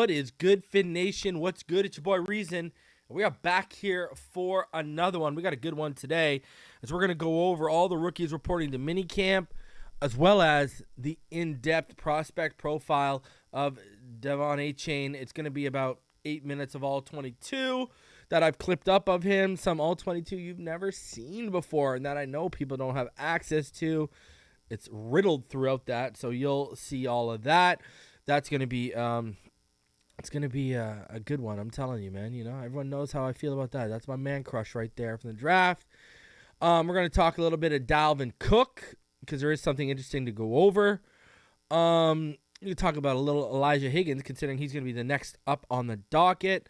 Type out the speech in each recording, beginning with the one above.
What is good, Fin Nation? What's good? It's your boy Reason. We are back here for another one. We got a good one today as we're going to go over all the rookies reporting to Minicamp, as well as the in-depth prospect profile of Devon Achane. It's going to be about 8 minutes of all 22 that I've clipped up of him. Some all 22 you've never seen before and that I know people don't have access to. It's riddled throughout that, so you'll see all of that. That's going to be it's going to be a good one. I'm telling you, man. You know, everyone knows how I feel about that. That's my man crush right there from the draft. We're going to talk a little bit of Dalvin Cook because there is something interesting to go over. You can talk about a little Elijah Higgins, considering he's going to be the next up on the docket.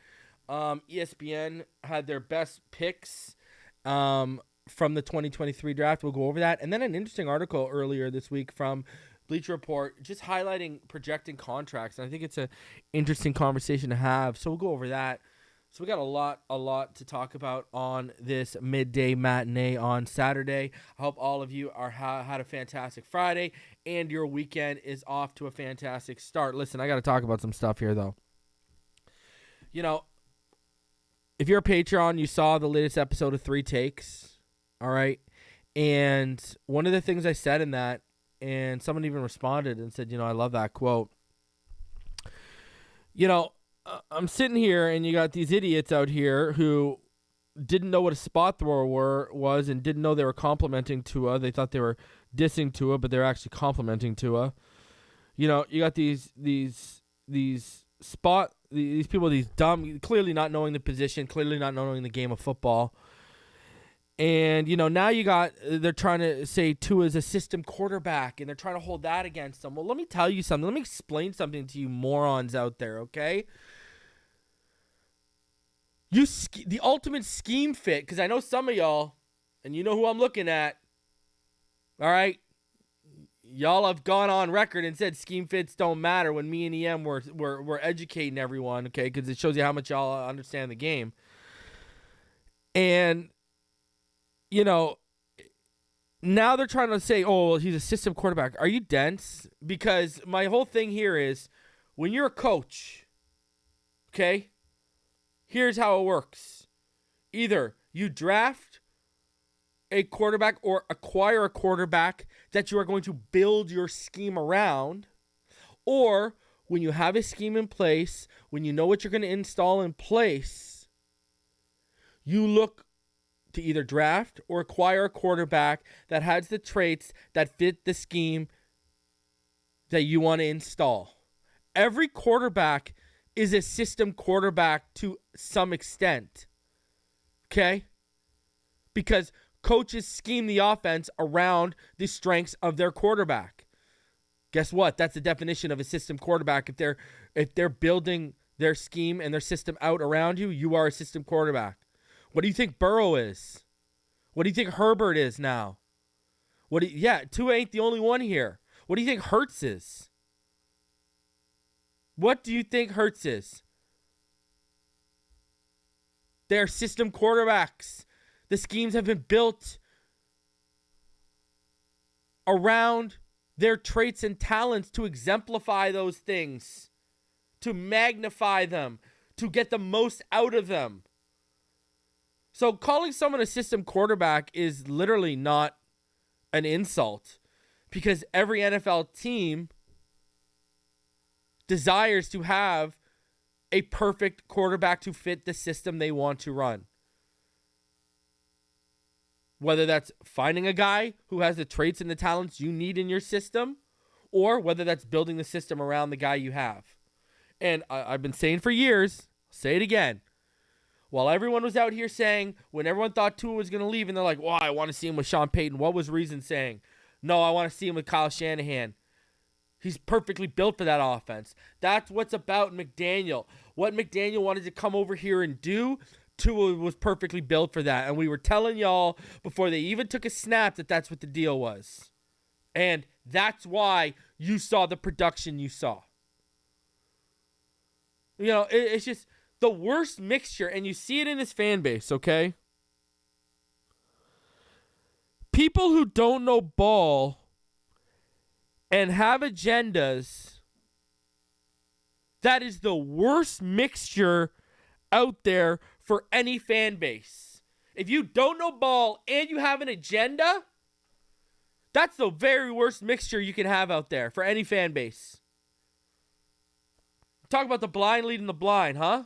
ESPN had their best picks from the 2023 draft. We'll go over that. And then an interesting article earlier this week from Bleacher Report, just highlighting projecting contracts, and I think it's an interesting conversation to have. So we'll go over that. So we got a lot to talk about on this midday matinee on Saturday. I hope all of you had a fantastic Friday and your weekend is off to a fantastic start. Listen, I got to talk about some stuff here, though. You know, if you're a Patreon, you saw the latest episode of 3 Takes, all right? And one of the things I said in that, and someone even responded and said, you know, I love that quote. You know, I'm sitting here and you got these idiots out here who didn't know what a spot thrower was and didn't know they were complimenting Tua. They thought they were dissing Tua, but they're actually complimenting Tua. You know, you got these people, these dumb, clearly not knowing the position, clearly not knowing the game of football. And, you know, now they're trying to say Tua's a system quarterback, and they're trying to hold that against them. Well, let me tell you something. Let me explain something to you morons out there, okay? The ultimate scheme fit, because I know some of y'all, and you know who I'm looking at, all right? Y'all have gone on record and said scheme fits don't matter when me and EM were educating everyone, okay? Because it shows you how much y'all understand the game. And you know, now they're trying to say, oh, well, he's a system quarterback. Are you dense? Because my whole thing here is when you're a coach, okay, here's how it works. Either you draft a quarterback or acquire a quarterback that you are going to build your scheme around, or when you have a scheme in place, when you know what you're going to install in place, you look to either draft or acquire a quarterback that has the traits that fit the scheme that you want to install. Every quarterback is a system quarterback to some extent, okay? Because coaches scheme the offense around the strengths of their quarterback. Guess what? That's the definition of a system quarterback. If they're building their scheme and their system out around you, you are a system quarterback. What do you think Burrow is? What do you think Herbert is now? Tua ain't the only one here. What do you think Hurts is? What do you think Hurts is? They're system quarterbacks. The schemes have been built around their traits and talents to exemplify those things, to magnify them, to get the most out of them. So calling someone a system quarterback is literally not an insult, because every NFL team desires to have a perfect quarterback to fit the system they want to run. Whether that's finding a guy who has the traits and the talents you need in your system, or whether that's building the system around the guy you have. And I've been saying for years, I'll say it again, while everyone was out here saying, when everyone thought Tua was going to leave, and they're like, well, I want to see him with Sean Payton. What was Reason saying? No, I want to see him with Kyle Shanahan. He's perfectly built for that offense. That's what's about McDaniel. What McDaniel wanted to come over here and do, Tua was perfectly built for that. And we were telling y'all before they even took a snap that that's what the deal was. And that's why you saw the production you saw. You know, it's just the worst mixture, and you see it in his fan base, okay? People who don't know ball and have agendas That is the worst mixture out there for any fan base. If you don't know ball and you have an agenda, that's the very worst mixture you can have out there for any fan base. Talk about the blind leading the blind, huh?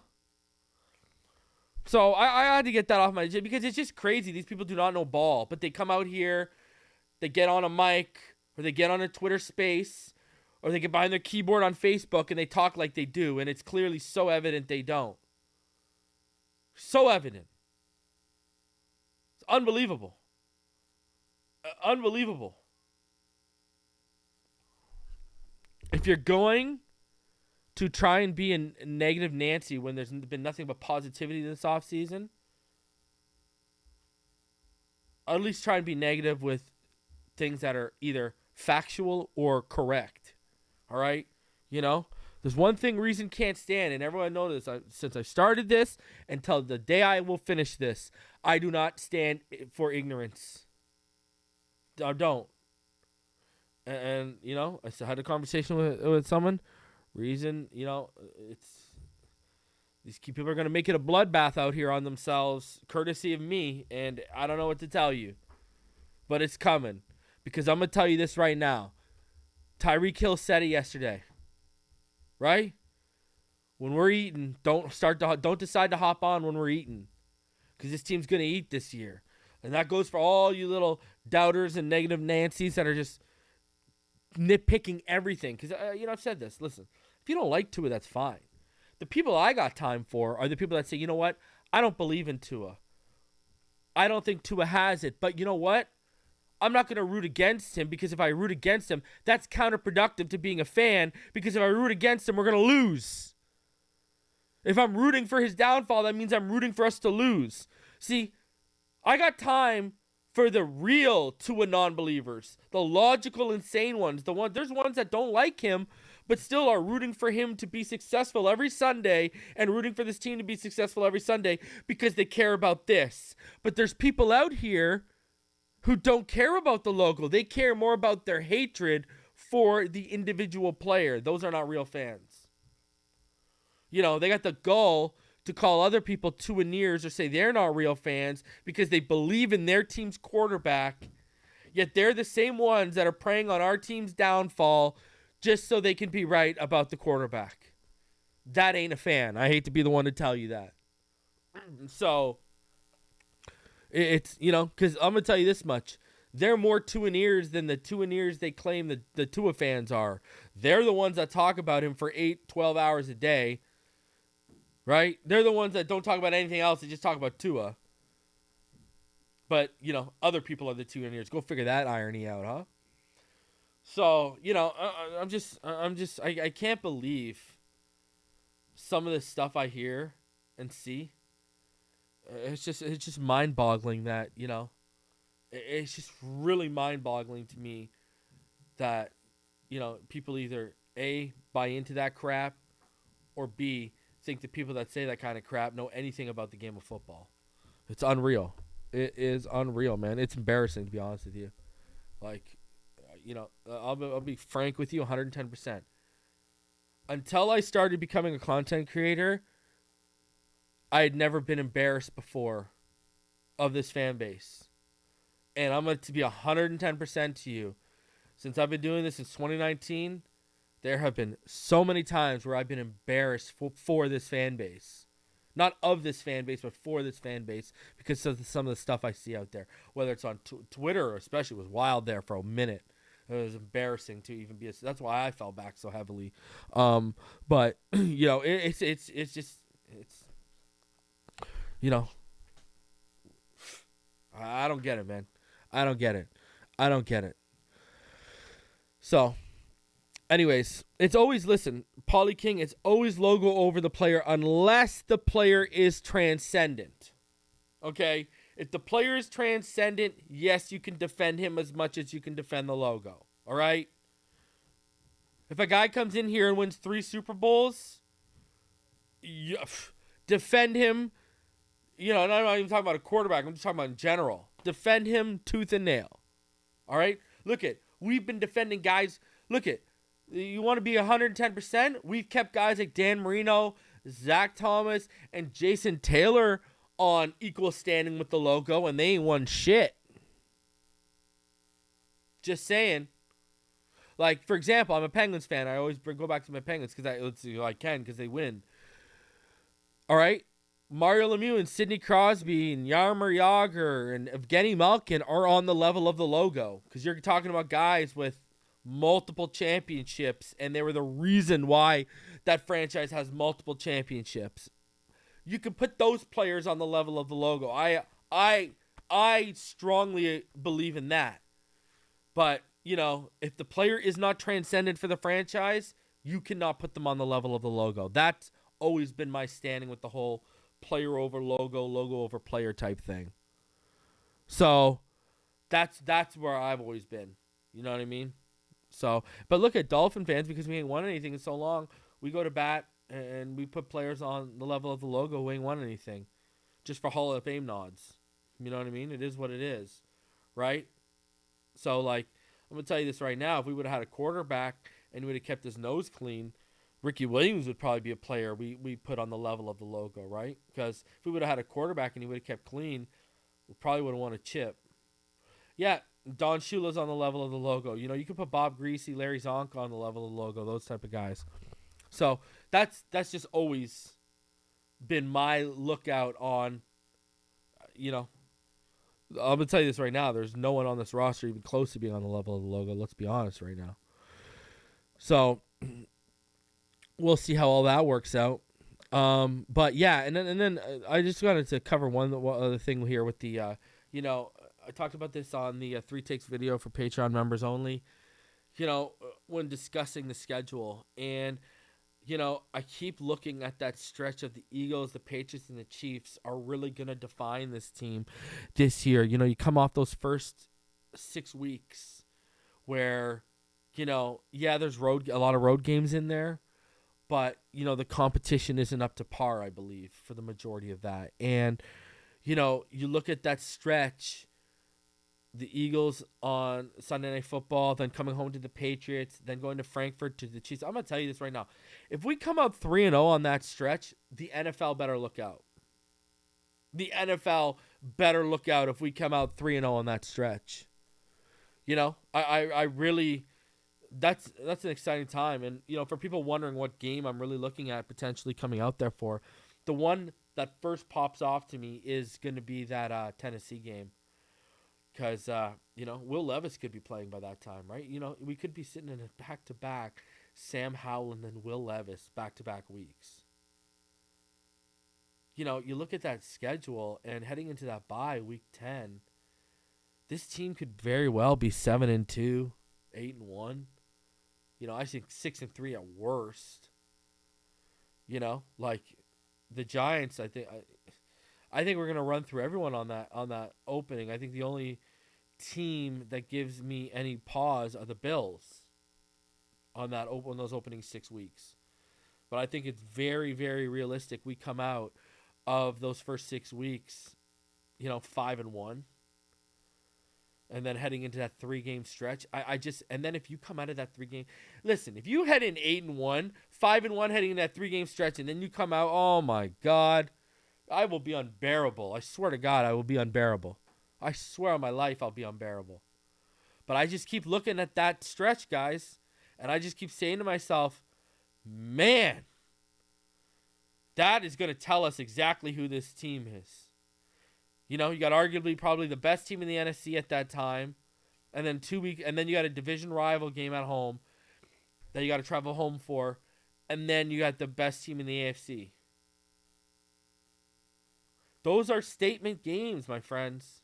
So I had to get that off my agenda because it's just crazy. These people do not know ball, but they come out here, they get on a mic, or they get on a Twitter space, or they get behind their keyboard on Facebook and they talk like they do, and it's clearly so evident they don't. So evident. It's unbelievable. Unbelievable. If you're going to try and be a negative Nancy when there's been nothing but positivity this offseason, at least try and be negative with things that are either factual or correct. All right? You know? There's one thing Reason can't stand, and everyone knows this. Since I started this until the day I will finish this, I do not stand for ignorance. I don't. And you know, I had a conversation with someone. Reason, you know, these people are going to make it a bloodbath out here on themselves, courtesy of me, and I don't know what to tell you. But it's coming. Because I'm going to tell you this right now. Tyreek Hill said it yesterday. Right? When we're eating, don't decide to hop on when we're eating. Because this team's going to eat this year. And that goes for all you little doubters and negative Nancy's that are just nitpicking everything. Because, I've said this. Listen, if you don't like Tua, that's fine. The people I got time for are the people that say, you know what? I don't believe in Tua. I don't think Tua has it. But you know what? I'm not going to root against him, because if I root against him, that's counterproductive to being a fan, because if I root against him, we're going to lose. If I'm rooting for his downfall, that means I'm rooting for us to lose. See, I got time for the real Tua non-believers, the logical, insane ones. There's ones that don't like him, but still are rooting for him to be successful every Sunday and rooting for this team to be successful every Sunday because they care about this. But there's people out here who don't care about the logo. They care more about their hatred for the individual player. Those are not real fans. You know, they got the gall to call other people Tuaneers or say they're not real fans because they believe in their team's quarterback, yet they're the same ones that are preying on our team's downfall just so they can be right about the quarterback. That ain't a fan. I hate to be the one to tell you that. So, it's, you know, because I'm going to tell you this much. They're more Tuaneers than the Tuaneers they claim the Tua fans are. They're the ones that talk about him for 12 hours a day. Right? They're the ones that don't talk about anything else. They just talk about Tua. But, you know, other people are the Tuaneers. Go figure that irony out, huh? So, you know, I can't believe some of the stuff I hear and see. It's just mind-boggling that, you know, it's just really mind-boggling to me that, you know, people either A, buy into that crap, or B, think the people that say that kind of crap know anything about the game of football. It's unreal. It is unreal, man. It's embarrassing, to be honest with you. Like, you know, I'll be frank with you 110%. Until I started becoming a content creator, I had never been embarrassed before of this fan base. And I'm going to be 110% to you. Since I've been doing this since 2019, there have been so many times where I've been embarrassed for this fan base. Not of this fan base, but for this fan base, because of some of the stuff I see out there. Whether it's on Twitter, or especially, it was wild there for a minute. It was embarrassing to even be. That's why I fell back so heavily. But you know, it's just you know, I don't get it, man. I don't get it. So, anyways, it's always, listen, Polly King, it's always logo over the player unless the player is transcendent. Okay? If the player is transcendent, yes, you can defend him as much as you can defend the logo. All right? If a guy comes in here and wins 3 Super Bowls, defend him. You know, and I'm not even talking about a quarterback. I'm just talking about in general. Defend him tooth and nail. All right? We've been defending guys. You want to be 110%? We've kept guys like Dan Marino, Zach Thomas, and Jason Taylor on equal standing with the logo, and they ain't won shit. Just saying. Like, for example, I'm a Penguins fan. I always go back to my Penguins because I can because they win. All right? Mario Lemieux and Sidney Crosby and Jaromir Jagr and Evgeny Malkin are on the level of the logo because you're talking about guys with multiple championships, and they were the reason why that franchise has multiple championships. You can put those players on the level of the logo. I strongly believe in that. But, you know, if the player is not transcendent for the franchise, you cannot put them on the level of the logo. That's always been my standing with the whole player over logo, logo over player type thing. So that's where I've always been. You know what I mean? So, but look at Dolphin fans, because we ain't won anything in so long, we go to bat and we put players on the level of the logo who ain't won anything just for Hall of Fame nods. You know what I mean? It is what it is, right? So, like, I'm going to tell you this right now. If we would have had a quarterback and we would have kept his nose clean, Ricky Williams would probably be a player we put on the level of the logo, right? Because if we would have had a quarterback and he would have kept clean, we probably would have won a chip. Yeah, Don Shula's on the level of the logo. You know, you could put Bob Greasy, Larry Zonk on the level of the logo, those type of guys. So that's just always been my lookout on, you know, I'm going to tell you this right now. There's no one on this roster even close to being on the level of the logo. Let's be honest right now. So we'll see how all that works out. But yeah, and then I just wanted to cover one other thing here with the, you know, I talked about this on the 3 Takes video for Patreon members only, you know, when discussing the schedule. And, you know, I keep looking at that stretch of the Eagles, the Patriots, and the Chiefs are really going to define this team this year. You know, you come off those first 6 weeks where, you know, yeah, there's a lot of road games in there, but, you know, the competition isn't up to par, I believe, for the majority of that. And, you know, you look at that stretch, the Eagles on Sunday Night Football, then coming home to the Patriots, then going to Frankfurt to the Chiefs. I'm going to tell you this right now. If we come out 3-0 on that stretch, the NFL better look out. The NFL better look out if we come out 3-0 on that stretch. You know, I really, that's an exciting time. And, you know, for people wondering what game I'm really looking at potentially coming out there for, the one that first pops off to me is going to be that Tennessee game. Because, you know, Will Levis could be playing by that time, right? You know, we could be sitting in a back-to-back Sam Howland and Will Levis back-to-back weeks. You know, you look at that schedule, and heading into that bye, week 10, this team could very well be 7-2, 8-1. You know, I think 6-3 at worst. You know, like the Giants, I think we're going to run through everyone on that opening. I think the only team that gives me any pause are the Bills on those opening 6 weeks. But I think it's very, very realistic we come out of those first 6 weeks, you know, 5-1. And then heading into that 3-game stretch, and then if you come out of that 3-game, listen, if you head in 8-1, 5-1 heading in that 3-game stretch, and then you come out, oh my God, I will be unbearable. I swear to God, I will be unbearable. I swear on my life, I'll be unbearable. But I just keep looking at that stretch, guys, and I just keep saying to myself, man, that is going to tell us exactly who this team is. You know, you got arguably probably the best team in the NFC at that time, and then you got a division rival game at home that you got to travel home for, and then you got the best team in the AFC. Those are statement games, my friends.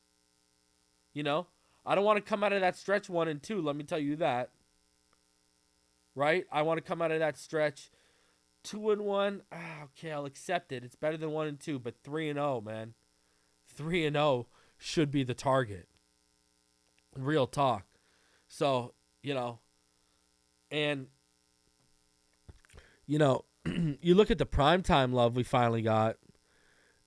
You know, I don't want to come out of that stretch 1-2. Let me tell you that. Right? I want to come out of that stretch 2-1. Okay, I'll accept it. It's better than 1-2, but 3-0, man. 3-0 should be the target. Real talk. So, you know, and, you know, you look at the primetime love we finally got,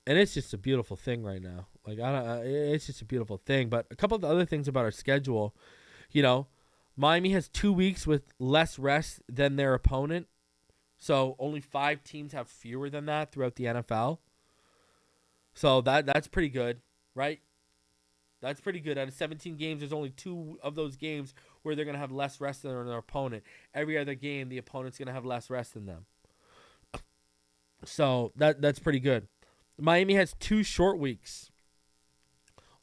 and it's just a beautiful thing right now. Like, it's just a beautiful thing. But a couple of the other things about our schedule, you know, Miami has 2 weeks with less rest than their opponent. So only 5 teams have fewer than that throughout the NFL. So that's pretty good, right? That's pretty good. Out of 17 games, there's only 2 of those games where they're going to have less rest than their opponent. Every other game, the opponent's going to have less rest than them. So that's pretty good. Miami has 2 short weeks.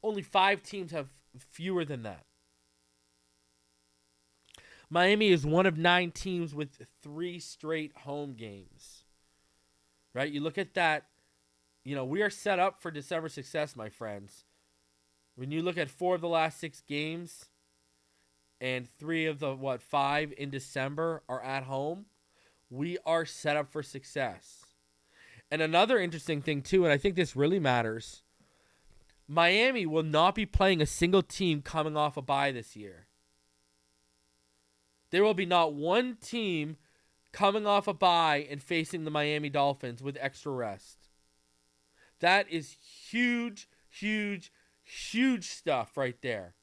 Only 5 teams have fewer than that. Miami is one of 9 teams with 3 straight home games. Right? You look at that. We are set up for December success, my friends. When you look at 4 of the last 6 games and 3 of the 5 in December are at home, we are set up for success. And another interesting thing too, and I think this really matters, Miami will not be playing a single team coming off a bye this year. There will be not one team coming off a bye and facing the Miami Dolphins with extra rest. That is huge, huge, huge stuff right there.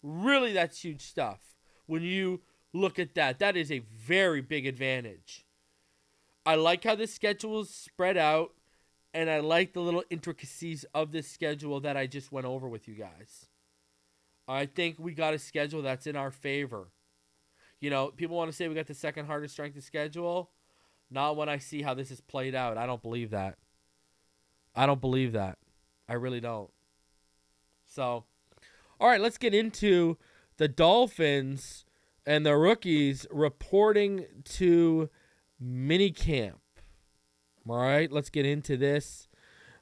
Really, that's huge stuff. When you look at that, that is a very big advantage. I like how this schedule is spread out, and I like the little intricacies of this schedule that I just went over with you guys. I think we got a schedule that's in our favor. People want to say we got the second hardest strength of schedule. Not when I see how this is played out. I don't believe that. I really don't. So, all right, let's get into the Dolphins and the rookies reporting to minicamp. All right, let's get into this.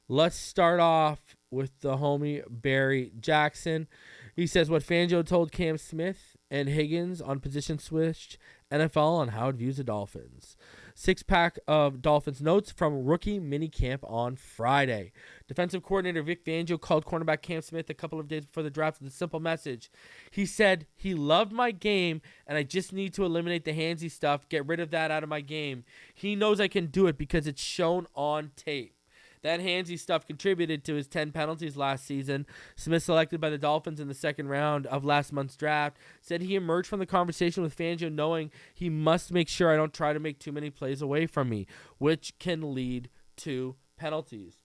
Let's start off with the homie Barry Jackson. He says what Fangio told Cam Smith and Higgins on Position Switch NFL on how it views the Dolphins. 6-pack of Dolphins notes from rookie minicamp on Friday. Defensive coordinator Vic Fangio called cornerback Cam Smith a couple of days before the draft with a simple message. He said, he loved my game, and I just need to eliminate the handsy stuff, get rid of that out of my game. He knows I can do it because it's shown on tape. That handsy stuff contributed to his 10 penalties last season. Smith, selected by the Dolphins in the second round of last month's draft, said he emerged from the conversation with Fangio knowing he must make sure I don't try to make too many plays away from me, which can lead to penalties.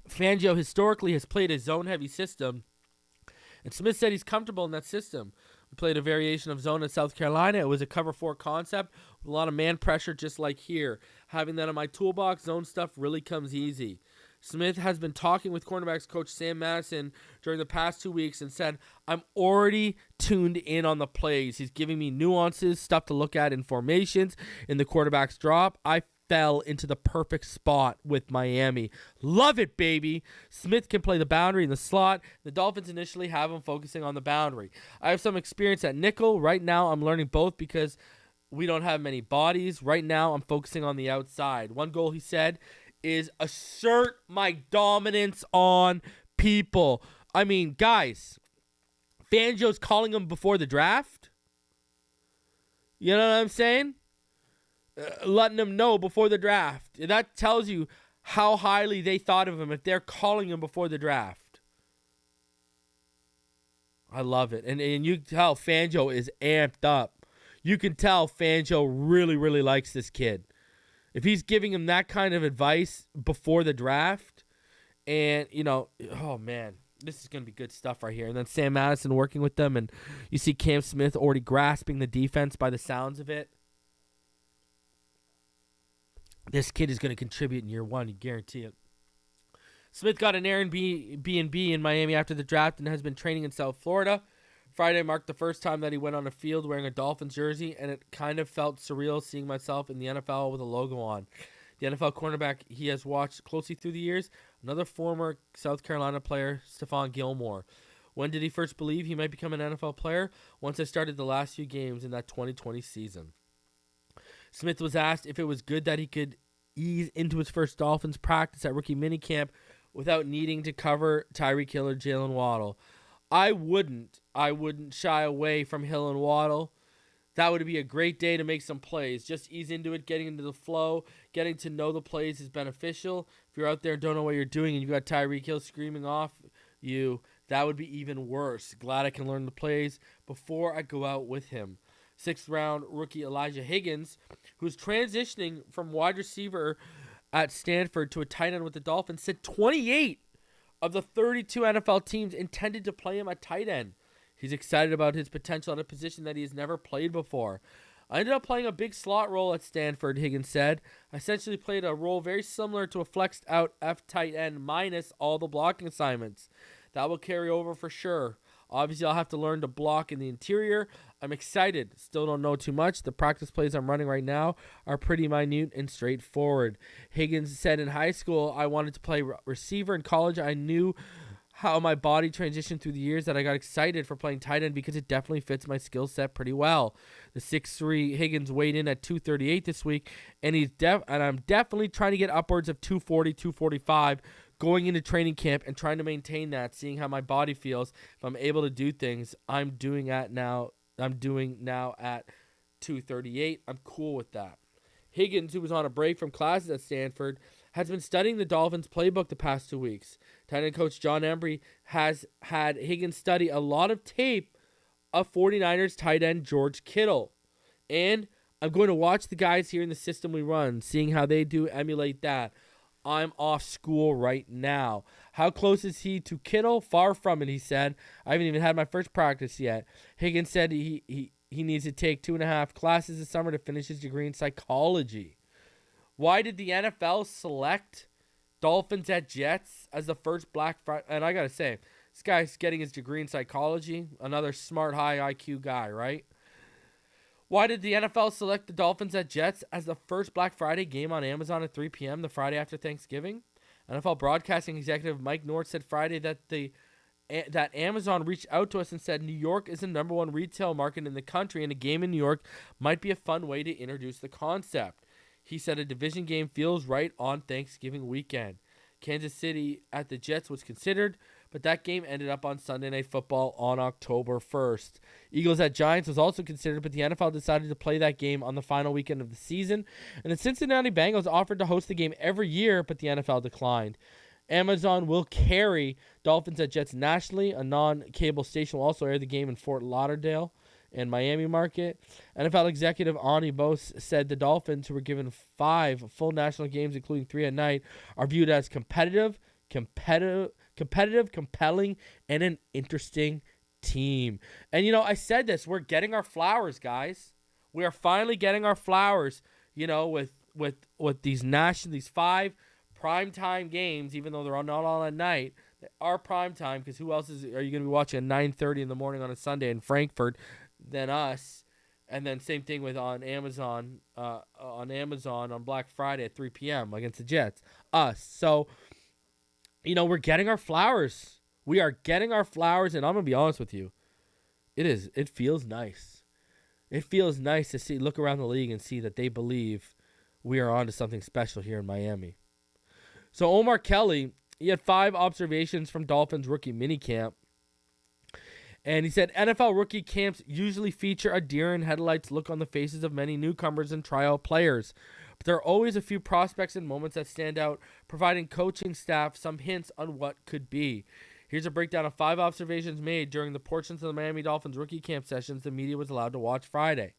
Fangio historically has played a zone-heavy system, and Smith said he's comfortable in that system. We played a variation of zone at South Carolina. It was a cover 4 concept with a lot of man pressure just like here. Having that in my toolbox, zone stuff really comes easy. Smith has been talking with cornerbacks coach Sam Madison during the past 2 weeks and said, I'm already tuned in on the plays. He's giving me nuances, stuff to look at in formations, in the quarterback's drop. I fell into the perfect spot with Miami. Love it, baby. Smith can play the boundary in the slot. The Dolphins initially have him focusing on the boundary. I have some experience at nickel. Right now, I'm learning both because we don't have many bodies. Right now, I'm focusing on the outside. One goal, he said, is assert my dominance on people. I mean, guys, Fangio's calling him before the draft. You know what I'm saying? Letting him know before the draft. That tells you how highly they thought of him if they're calling him before the draft. I love it. And you can tell Fangio is amped up. You can tell Fangio really, really likes this kid. If he's giving him that kind of advice before the draft, and, oh, man, this is going to be good stuff right here. And then Sam Madison working with them, and you see Cam Smith already grasping the defense by the sounds of it. This kid is going to contribute in year one, you guarantee it. Smith got an Airbnb in Miami after the draft and has been training in South Florida. Friday marked the first time that he went on a field wearing a Dolphins jersey, and it kind of felt surreal seeing myself in the NFL with a logo on. The NFL cornerback he has watched closely through the years, another former South Carolina player, Stephon Gilmore. When did he first believe he might become an NFL player? Once I started the last few games in that 2020 season. Smith was asked if it was good that he could ease into his first Dolphins practice at rookie minicamp without needing to cover Tyreek Hill or Jalen Waddle. I wouldn't shy away from Hill and Waddle. That would be a great day to make some plays. Just ease into it, getting into the flow, getting to know the plays is beneficial. If you're out there and don't know what you're doing and you've got Tyreek Hill screaming off you, That would be even worse. Glad I can learn the plays before I go out with him. 6th-round rookie Elijah Higgins, who's transitioning from wide receiver at Stanford to a tight end with the Dolphins, said 28 of the 32 NFL teams intended to play him at tight end. He's excited about his potential at a position that he has never played before. I ended up playing a big slot role at Stanford, Higgins said. I essentially played a role very similar to a flexed out F tight end minus all the blocking assignments. That will carry over for sure. Obviously, I'll have to learn to block in the interior. I'm excited. Still don't know too much. The practice plays I'm running right now are pretty minute and straightforward. Higgins said in high school, I wanted to play receiver. In college, I knew how my body transitioned through the years that I got excited for playing tight end because it definitely fits my skill set pretty well. The 6'3" Higgins weighed in at 238 this week, and I'm definitely trying to get upwards of 240, 245 going into training camp and trying to maintain that, seeing how my body feels. If I'm able to do things I'm doing now at 238. I'm cool with that. Higgins, who was on a break from classes at Stanford, has been studying the Dolphins playbook the past 2 weeks. Tight end coach John Embry has had Higgins study a lot of tape of 49ers tight end George Kittle. And I'm going to watch the guys here in the system we run, seeing how they do emulate that. I'm off school right now. How close is he to Kittle? Far from it, he said. I haven't even had my first practice yet. Higgins said he needs to take 2.5 classes this summer to finish his degree in psychology. Why did the NFL select Dolphins at Jets as the first Black Friday? And I got to say, this guy's getting his degree in psychology. Another smart, high IQ guy, right? Why did the NFL select the Dolphins at Jets as the first Black Friday game on Amazon at 3 p.m. the Friday after Thanksgiving? NFL broadcasting executive Mike North said Friday that Amazon reached out to us and said New York is the number one retail market in the country, and a game in New York might be a fun way to introduce the concept. He said a division game feels right on Thanksgiving weekend. Kansas City at the Jets was considered, but that game ended up on Sunday Night Football on October 1st. Eagles at Giants was also considered, but the NFL decided to play that game on the final weekend of the season. And the Cincinnati Bengals offered to host the game every year, but the NFL declined. Amazon will carry Dolphins at Jets nationally. A non-cable station will also air the game in Fort Lauderdale and Miami market. NFL executive Ani Bose said the Dolphins, who were given 5 full national games, including 3 at night, are viewed as competitive, compelling, and an interesting team. And, I said this. We're getting our flowers, guys. We are finally getting our flowers, with these 5 primetime games, even though they're not all at night. They are primetime because who else are you going to be watching at 9:30 in the morning on a Sunday in Frankfurt than us? And then same thing with on Amazon on Black Friday at 3 p.m. against the Jets. Us. So, we're getting our flowers. We are getting our flowers, and I'm going to be honest with you. It feels nice. It feels nice to look around the league and see that they believe we are on to something special here in Miami. So Omar Kelly, he had 5 observations from Dolphins rookie minicamp. And he said NFL rookie camps usually feature a deer in headlights look on the faces of many newcomers and tryout players. But there are always a few prospects and moments that stand out, providing coaching staff some hints on what could be. Here's a breakdown of 5 observations made during the portions of the Miami Dolphins rookie camp sessions the media was allowed to watch Friday.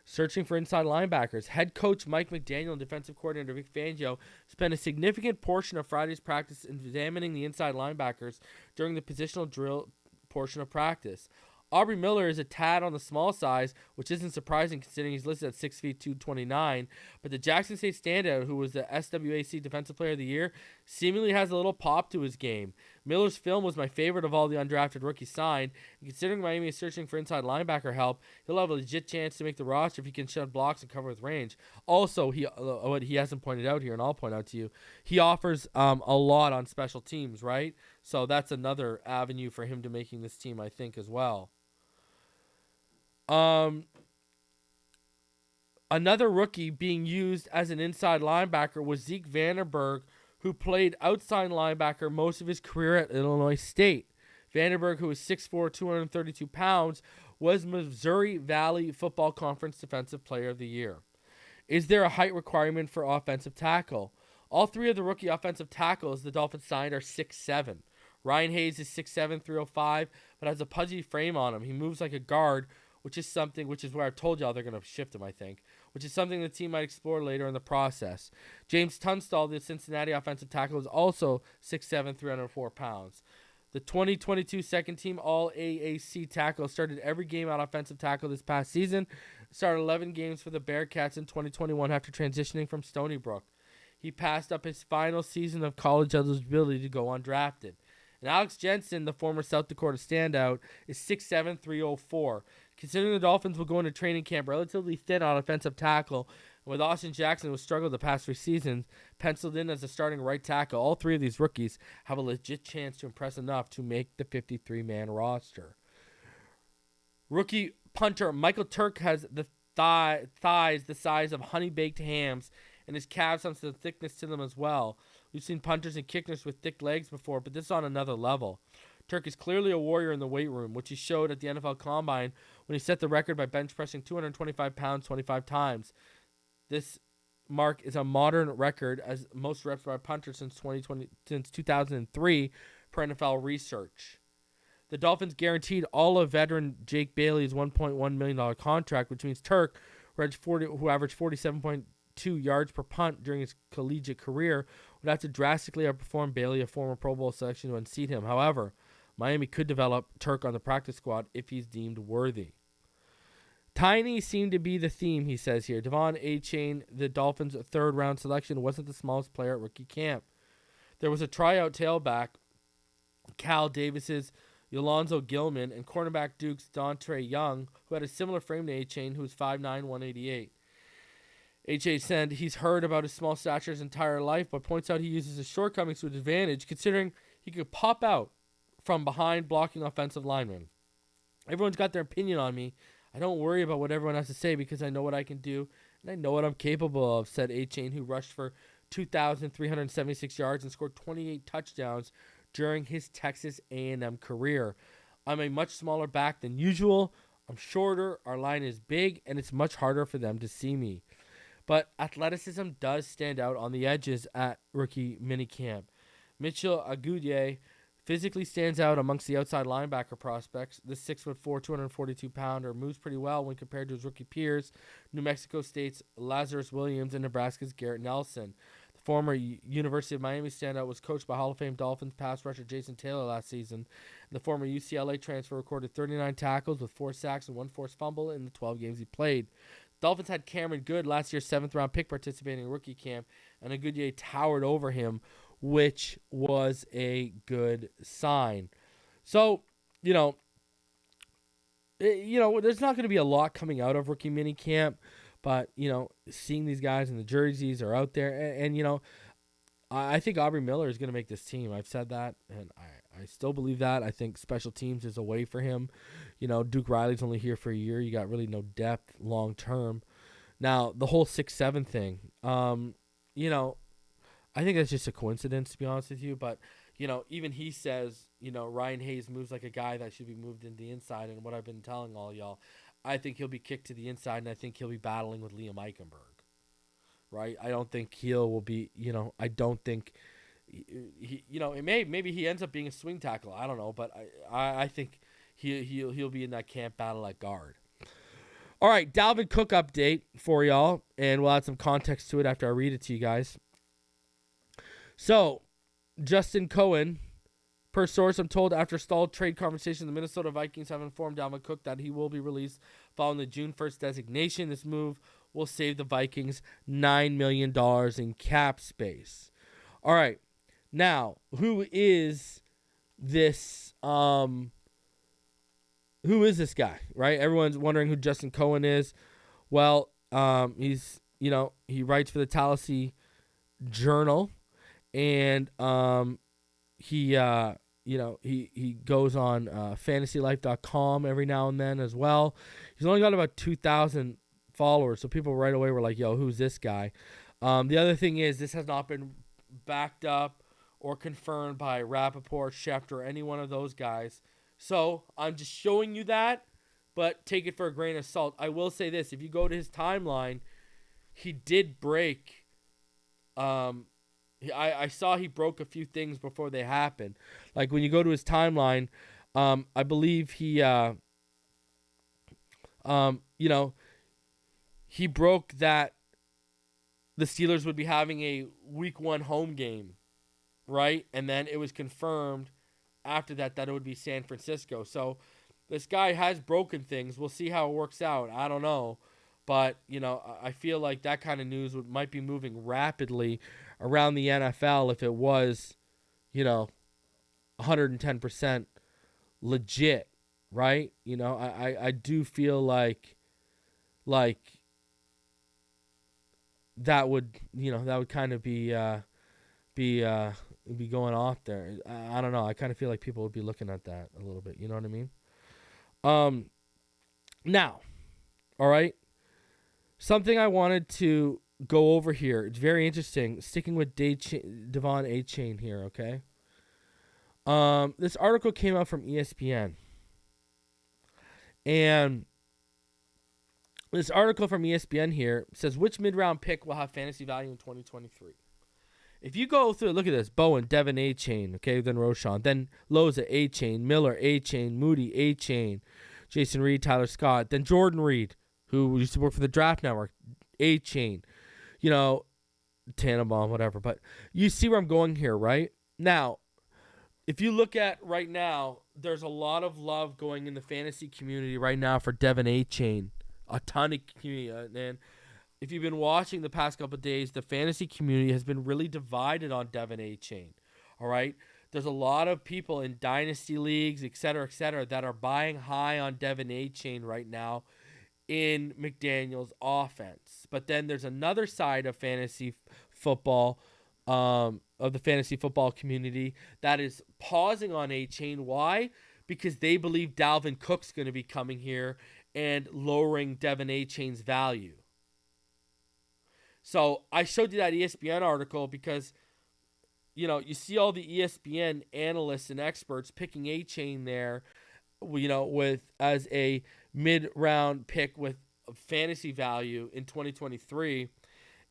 Searching for inside linebackers, head coach Mike McDaniel and defensive coordinator Vic Fangio spent a significant portion of Friday's practice examining the inside linebackers during the positional drill portion of practice. Aubrey Miller is a tad on the small size, which isn't surprising considering he's listed at 6 feet 229, but the Jackson State standout, who was the SWAC Defensive Player of the Year, seemingly has a little pop to his game. Miller's film was my favorite of all the undrafted rookies signed, and considering Miami is searching for inside linebacker help, he'll have a legit chance to make the roster if he can shed blocks and cover with range. Also, what he hasn't pointed out here, and I'll point out to you, he offers a lot on special teams, right? So that's another avenue for him to making this team, I think, as well. Another rookie being used as an inside linebacker was Zeke Vandenberg, who played outside linebacker most of his career at Illinois State. Vandenberg, who is 6'4", 232 pounds, was Missouri Valley Football Conference Defensive Player of the Year. Is there a height requirement for offensive tackle? All 3 of the rookie offensive tackles the Dolphins signed are 6'7". Ryan Hayes is 6'7", 305, but has a pudgy frame on him. He moves like a guard, which is where I told y'all they're going to shift him, I think, which is something the team might explore later in the process. James Tunstall, the Cincinnati offensive tackle, is also 6'7", 304 pounds. The 2022 second-team All-AAC tackle started every game on offensive tackle this past season. Started 11 games for the Bearcats in 2021 after transitioning from Stony Brook. He passed up his final season of college eligibility to go undrafted. And Alex Jensen, the former South Dakota standout, is 6'7", 304. Considering the Dolphins will go into training camp relatively thin on offensive tackle, and with Austin Jackson, who has struggled the past 3 seasons, penciled in as a starting right tackle, all 3 of these rookies have a legit chance to impress enough to make the 53-man roster. Rookie punter Michael Turk has the thighs the size of honey-baked hams, and his calves have some thickness to them as well. We've seen punters and kickers with thick legs before, but this is on another level. Turk is clearly a warrior in the weight room, which he showed at the NFL Combine when he set the record by bench pressing 225 pounds 25 times. This mark is a modern record as most reps by a punter since 2003 per NFL research. The Dolphins guaranteed all of veteran Jake Bailey's $1.1 million contract, which means Turk, who averaged 47.2 yards per punt during his collegiate career, would have to drastically outperform Bailey, a former Pro Bowl selection, to unseat him. However, Miami could develop Turk on the practice squad if he's deemed worthy. Tiny seemed to be the theme, he says here. Devon Achane, the Dolphins' third-round selection, wasn't the smallest player at rookie camp. There was a tryout tailback, Cal Davis's Yolonzo Gilman, and cornerback Duke's Dontre Young, who had a similar frame to Achane, who was 5'9", 188. H.A. said he's heard about his small stature his entire life, but points out he uses his shortcomings to his advantage, considering he could pop out from behind blocking offensive linemen. Everyone's got their opinion on me. I don't worry about what everyone has to say because I know what I can do, and I know what I'm capable of, said Achane, who rushed for 2,376 yards and scored 28 touchdowns during his Texas A&M career. I'm a much smaller back than usual. I'm shorter, our line is big, and it's much harder for them to see me. But athleticism does stand out on the edges at rookie minicamp. Mitchell Agudier physically stands out amongst the outside linebacker prospects. This 6'4", 242-pounder moves pretty well when compared to his rookie peers, New Mexico State's Lazarus Williams and Nebraska's Garrett Nelson. The former University of Miami standout was coached by Hall of Fame Dolphins pass rusher Jason Taylor last season. The former UCLA transfer recorded 39 tackles with 4 sacks and 1 forced fumble in the 12 games he played. Dolphins had Cameron Good, last year's 7th-round pick, participating in rookie camp, and Agudier towered over him, which was a good sign. So, there's not going to be a lot coming out of rookie minicamp, but, seeing these guys in the jerseys are out there, and I think Aubrey Miller is going to make this team. I've said that, and I still believe that. I think special teams is a way for him. Duke Riley's only here for a year. You got really no depth long term. Now, the whole 6'7" thing, I think that's just a coincidence, to be honest with you. But, even he says, Ryan Hayes moves like a guy that should be moved into the inside. And what I've been telling all y'all, I think he'll be kicked to the inside, and I think he'll be battling with Liam Eichenberg. Right? I don't think will be, I don't think he maybe he ends up being a swing tackle. I don't know, but I think he'll be in that camp battle at guard. All right, Dalvin Cook update for y'all, and we'll add some context to it after I read it to you guys. So, Justin Cohen, per source, I'm told after stalled trade conversation, the Minnesota Vikings have informed Dalvin Cook that he will be released following the June 1st designation. This move will save the Vikings $9 million in cap space. All right. Now, who is this guy, right? Everyone's wondering who Justin Cohen is. Well, he's, he writes for the Tallahassee Journal, and he goes on fantasylife.com every now and then as well. He's only got about 2,000 followers, so people right away were like, yo, who's this guy? The other thing is, this has not been backed up or confirmed by Rappaport, Schefter, or any one of those guys. So I'm just showing you that, but take it for a grain of salt. I will say this. If you go to his timeline, he did break I saw he broke a few things before they happened. Like when you go to his timeline, I believe he, he broke that the Steelers would be having a week 1 home game, right? And then it was confirmed after that it would be San Francisco. So this guy has broken things. We'll see how it works out. I don't know. But, I feel like that kind of news might be moving rapidly around the NFL if it was, 110% legit, right? I do feel like that would kind of be going off there. I don't know. I kind of feel like people would be looking at that a little bit. You know what I mean? Now, all right. Something I wanted to go over here. It's very interesting. Sticking with Devon Achane here, okay? This article came out from ESPN. And this article from ESPN here says, which mid-round pick will have fantasy value in 2023? If you go through, look at this. Bowen, Devon Achane, okay, then Roschon. Then Loza, Achane. Miller, Achane. Moody, Achane. Jason Reed, Tyler Scott. Then Jordan Reed, who used to work for the Draft Network, Achane, Tannenbaum, whatever. But you see where I'm going here, right? Now, if you look at right now, there's a lot of love going in the fantasy community right now for Devon Achane. A ton of community. And if you've been watching the past couple of days, the fantasy community has been really divided on Devon Achane. All right? There's a lot of people in dynasty leagues, et cetera, that are buying high on Devon Achane right now in McDaniel's offense. But then there's another side of fantasy football, of the fantasy football community, that is pausing on Achane. Why? Because they believe Dalvin Cook's going to be coming here and lowering Devon Achane's value. So I showed you that ESPN article because, you see all the ESPN analysts and experts picking Achane there, with as a mid-round pick with fantasy value in 2023.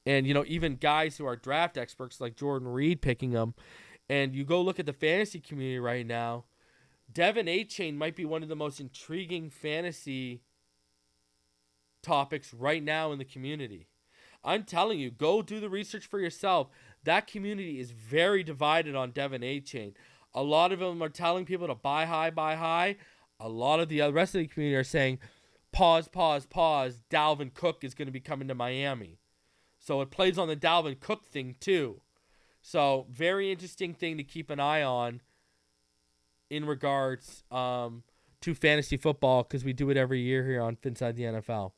And, even guys who are draft experts like Jordan Reed picking them. And you go look at the fantasy community right now, Devon Achane might be one of the most intriguing fantasy topics right now in the community. I'm telling you, go do the research for yourself. That community is very divided on Devon Achane. A lot of them are telling people to buy high. A lot of the rest of the community are saying, pause. Dalvin Cook is going to be coming to Miami. So it plays on the Dalvin Cook thing too. So very interesting thing to keep an eye on in regards to fantasy football, because we do it every year here on Phinside The NFL.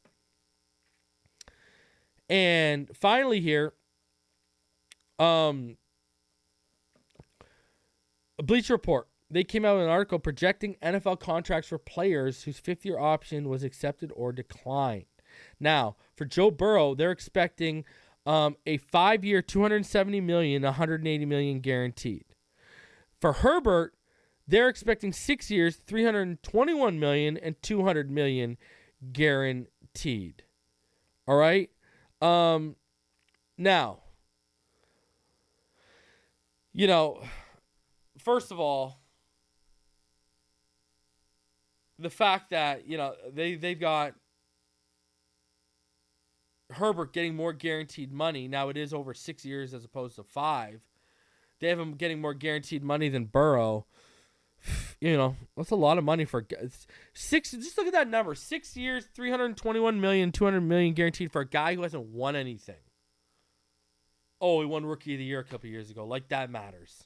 And finally here, Bleacher Report. They came out with an article projecting NFL contracts for players whose fifth-year option was accepted or declined. Now, for Joe Burrow, they're expecting a 5-year, $270 million, $180 million guaranteed. For Herbert, they're expecting 6 years, $321 million, and $200 million guaranteed. All right. Now, first of all, the fact that, they've got Herbert getting more guaranteed money. Now it is over 6 years as opposed to 5. They have him getting more guaranteed money than Burrow. That's a lot of money for 6. Just look at that number: 6 years, $321 million, $200 million guaranteed for a guy who hasn't won anything. Oh, he won Rookie of the Year a couple years ago. Like, that matters.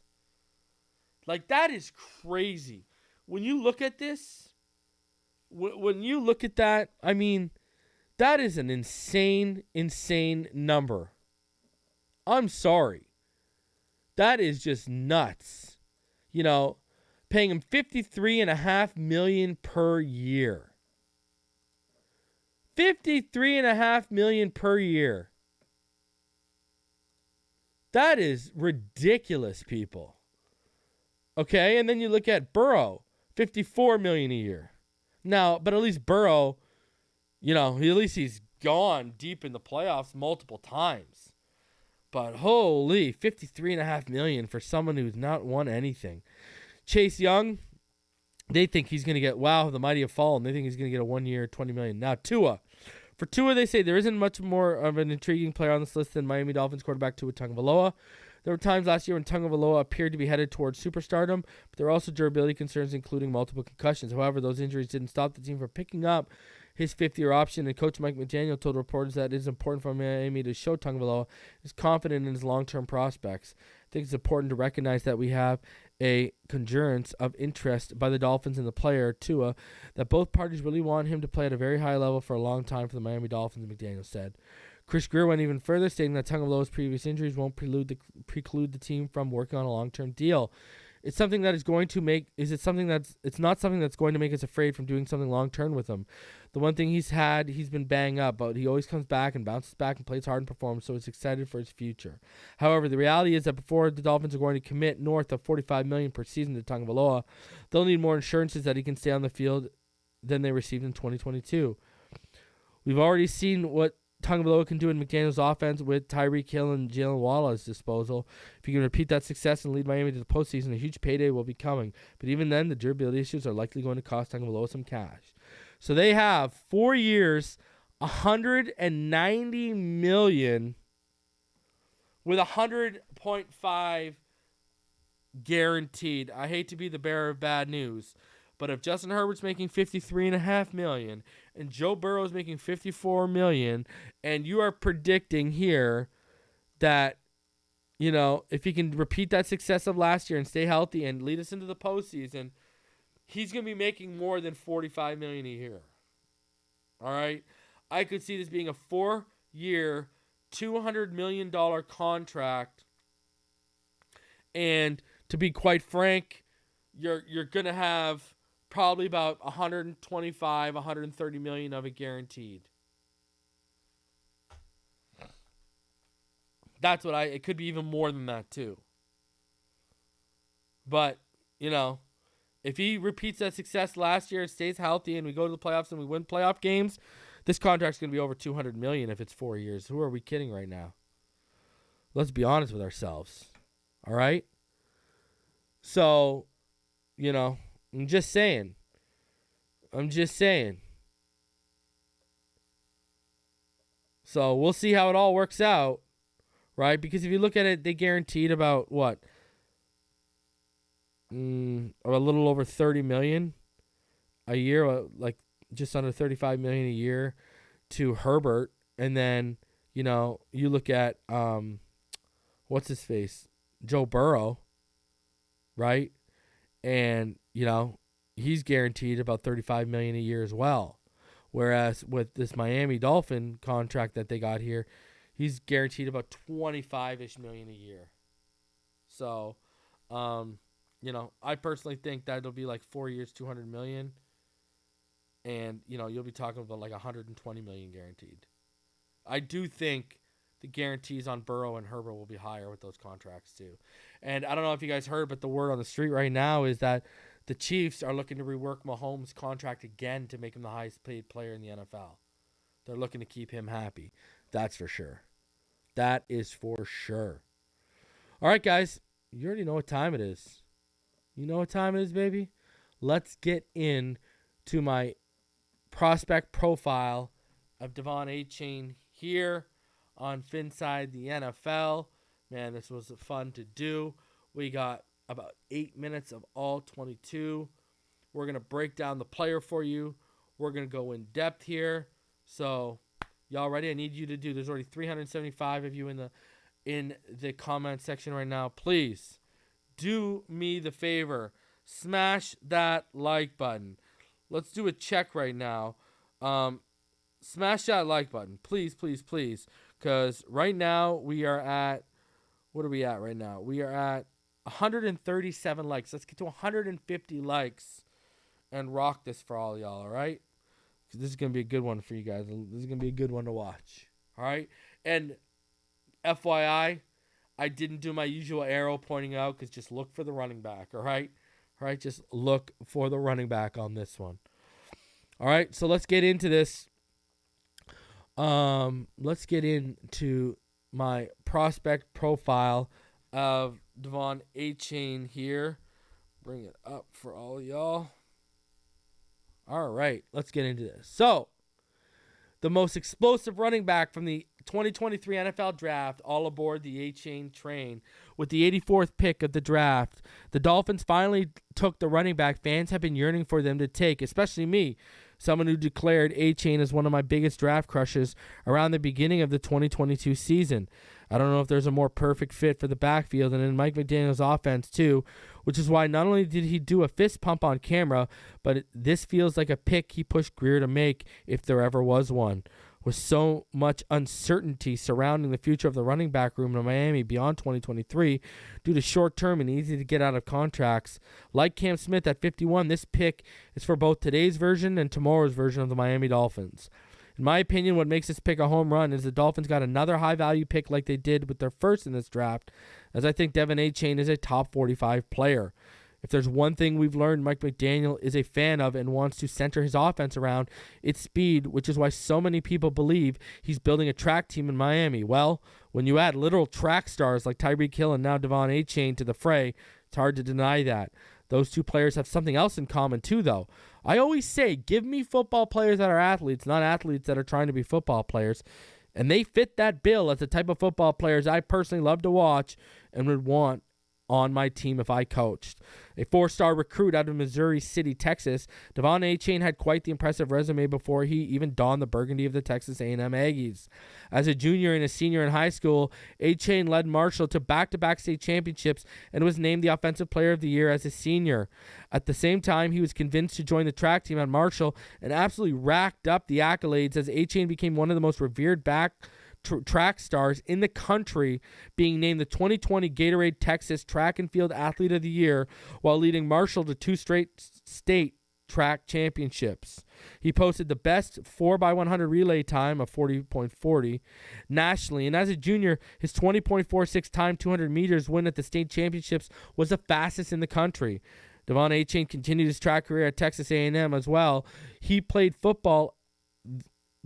Like, that is crazy. When you look at this, when you look at that, I mean, that is an insane number. I'm sorry. That is just nuts. Paying him $53.5 million per year. $53.5 million per year. That is ridiculous, people. Okay, and then you look at Burrow, $54 million a year. Now, but at least Burrow, at least he's gone deep in the playoffs multiple times. But holy, $53.5 million for someone who's not won anything. Chase Young, they think he's going to get, wow, the mighty have fallen. They think he's going to get a 1 year, $20 million. Now, Tua. For Tua, they say there isn't much more of an intriguing player on this list than Miami Dolphins quarterback Tua Tagovailoa. There were times last year when Tagovailoa appeared to be headed towards superstardom, but there were also durability concerns, including multiple concussions. However, those injuries didn't stop the team from picking up his fifth-year option, and Coach Mike McDaniel told reporters that it is important for Miami to show Tagovailoa is confident in his long-term prospects. I think it's important to recognize that we have a conjurance of interest by the Dolphins and the player, Tua, that both parties really want him to play at a very high level for a long time for the Miami Dolphins, McDaniel said. Chris Greer went even further, stating that Tagovailoa's previous injuries won't preclude the team from working on a long-term deal. It's something that is going to make. It's not something that's going to make us afraid from doing something long-term with him. The one thing he's been banged up, but he always comes back and bounces back and plays hard and performs, so he's excited for his future. However, the reality is that before the Dolphins are going to commit north of $45 million per season to Tagovailoa, they'll need more assurances that he can stay on the field than they received in 2022. We've already seen what Tagovailoa can do in McDaniel's offense with Tyreek Hill and Jalen Waddle at his disposal. If he can repeat that success and lead Miami to the postseason, a huge payday will be coming. But even then, the durability issues are likely going to cost Tagovailoa some cash. So they have 4 years, $190 million with $100.5 guaranteed. I hate to be the bearer of bad news, but if Justin Herbert's making $53.5 million and Joe Burrow's making $54 million, and you are predicting here that, you know, if he can repeat that success of last year and stay healthy and lead us into the postseason, he's going to be making more than $45 million a year. All right? I could see this being a 4-year, $200 million contract. And to be quite frank, you're going to have probably about $125, $130 million of it guaranteed. That's what it could be even more than that too. But, you know, if he repeats that success last year, stays healthy, and we go to the playoffs and we win playoff games, this contract's going to be over $200 million if it's 4 years. Who are we kidding right now? Let's be honest with ourselves. All right? So, you know, I'm just saying. So we'll see how it all works out, right? Because if you look at it, they guaranteed about what? A little over $30 million a year, like just under $35 million a year to Herbert. And then, you know, you look at what's his face? Joe Burrow, right? And, you know, he's guaranteed about $35 million a year as well. Whereas with this Miami Dolphin contract that they got here, he's guaranteed about $25-ish million a year. So, you know, I personally think that it'll be like 4 years, $200 million. And, you know, you'll be talking about like $120 million guaranteed. I do think the guarantees on Burrow and Herbert will be higher with those contracts too. And I don't know if you guys heard, but the word on the street right now is that the Chiefs are looking to rework Mahomes' contract again to make him the highest paid player in the NFL. They're looking to keep him happy. That's for sure. That is for sure. All right, guys. You already know what time it is. You know what time it is, baby? Let's get in to my prospect profile of Devon Achane here on Phinside The NFL. Man, this was fun to do. We got about 8 minutes of all 22. We're going to break down the player for you. We're going to go in depth here. So, y'all ready? I need you to do. There's already 375 of you in the comment section right now. Please do me the favor. Smash that like button. Let's do a check right now. Smash that like button. Please, please, please. Because right now we are at, what are we at right now? We are at 137 likes. Let's get to 150 likes and rock this for all y'all, all right? Because this is going to be a good one for you guys. This is going to be a good one to watch, all right? And FYI, I didn't do my usual arrow pointing out because just look for the running back, all right? All right, just look for the running back on this one. All right, so let's get into this. Let's get into my prospect profile of Devon Achane here. Bring it up for all y'all. All right, let's get into this. So, the most explosive running back from the 2023 NFL Draft, all aboard the Achane train. With the 84th pick of the draft, the Dolphins finally took the running back fans have been yearning for them to take, especially me, someone who declared Achane as one of my biggest draft crushes around the beginning of the 2022 season. I don't know if there's a more perfect fit for the backfield and in Mike McDaniel's offense too, which is why not only did he do a fist pump on camera, but this feels like a pick he pushed Greer to make if there ever was one. With so much uncertainty surrounding the future of the running back room in Miami beyond 2023 due to short-term and easy-to-get-out-of contracts, like Cam Smith at 51, this pick is for both today's version and tomorrow's version of the Miami Dolphins. In my opinion, what makes this pick a home run is the Dolphins got another high-value pick like they did with their first in this draft, as I think Devon Achane is a top 45 player. If there's one thing we've learned Mike McDaniel is a fan of and wants to center his offense around, it's speed, which is why so many people believe he's building a track team in Miami. Well, when you add literal track stars like Tyreek Hill and now Devon Achane to the fray, it's hard to deny that. Those two players have something else in common too, though. I always say, give me football players that are athletes, not athletes that are trying to be football players. And they fit that bill as the type of football players I personally love to watch and would want on my team if I coached. A 4-star recruit out of Missouri City, Texas, Devon Achane had quite the impressive resume before he even donned the burgundy of the Texas A&M Aggies. As a junior and a senior in high school, Achane led Marshall to back-to-back state championships and was named the Offensive Player of the Year as a senior. At the same time, he was convinced to join the track team at Marshall and absolutely racked up the accolades as Achane became one of the most revered track stars in the country, being named the 2020 Gatorade Texas Track and Field Athlete of the Year while leading Marshall to 2 straight state track championships. He posted the best 4x100 relay time of 40.40 nationally, and as a junior, his 20.46 time 200 meters win at the state championships was the fastest in the country. Devon Achane continued his track career at Texas A&M as well. He played football